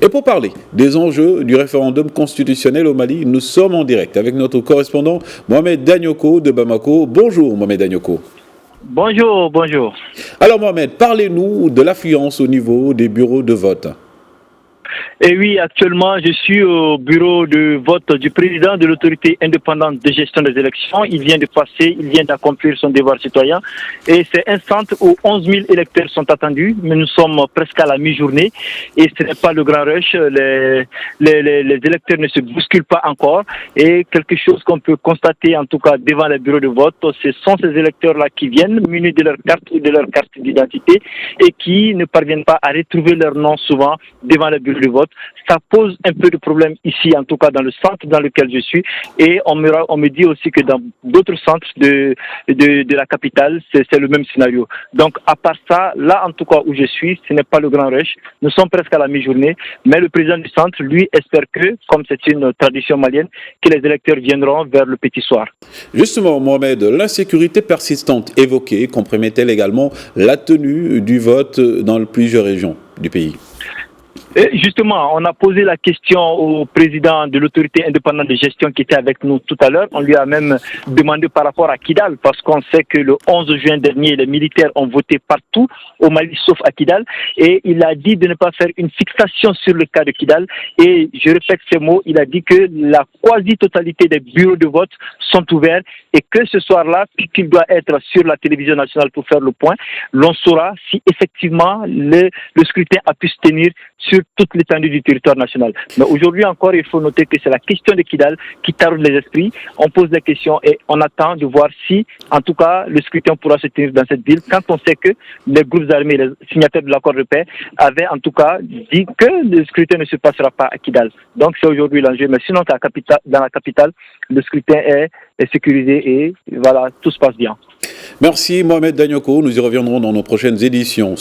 Et pour parler des enjeux du référendum constitutionnel au Mali, nous sommes en direct avec notre correspondant Mohamed Danyoko de Bamako. Bonjour Mohamed Danyoko. Bonjour, bonjour. Alors Mohamed, parlez-nous de l'affluence au niveau des bureaux de vote. Et oui, actuellement, je suis au bureau de vote du président de l'autorité indépendante de gestion des élections. Il vient de passer, il vient d'accomplir son devoir citoyen. Et c'est un centre où 11 000 électeurs sont attendus, mais nous sommes presque à la mi-journée. Et ce n'est pas le grand rush. Les électeurs ne se bousculent pas encore. Et quelque chose qu'on peut constater, en tout cas devant les bureaux de vote, ce sont ces électeurs-là qui viennent munis de leur carte ou de leur carte d'identité et qui ne parviennent pas à retrouver leur nom souvent devant les bureaux de vote. Ça pose un peu de problème ici, en tout cas dans le centre dans lequel je suis. Et on me dit aussi que dans d'autres centres de la capitale, c'est le même scénario. Donc, à part ça, là, en tout cas, où je suis, ce n'est pas le grand rush. Nous sommes presque à la mi-journée. Mais le président du centre, lui, espère que, comme c'est une tradition malienne, que les électeurs viendront vers le petit soir. Justement, Mohamed, l'insécurité persistante évoquée compromettait également la tenue du vote dans plusieurs régions du pays. Et justement, on a posé la question au président de l'autorité indépendante de gestion qui était avec nous tout à l'heure. On lui a même demandé par rapport à Kidal, parce qu'on sait que le 11 juin dernier, les militaires ont voté partout au Mali, sauf à Kidal. Et il a dit de ne pas faire une fixation sur le cas de Kidal. Et je répète ces mots, il a dit que la quasi-totalité des bureaux de vote sont ouverts et que ce soir-là, puisqu'il doit être sur la télévision nationale pour faire le point, l'on saura si effectivement le scrutin a pu se tenir sur toute l'étendue du territoire national. Mais aujourd'hui encore, il faut noter que c'est la question de Kidal qui taraude les esprits. On pose des questions et on attend de voir si, en tout cas, le scrutin pourra se tenir dans cette ville, quand on sait que les groupes armés, les signataires de l'accord de paix, avaient en tout cas dit que le scrutin ne se passera pas à Kidal. Donc c'est aujourd'hui l'enjeu. Mais sinon, dans la capitale, le scrutin est sécurisé et voilà, tout se passe bien. Merci Mohamed Danyoko, nous y reviendrons dans nos prochaines éditions.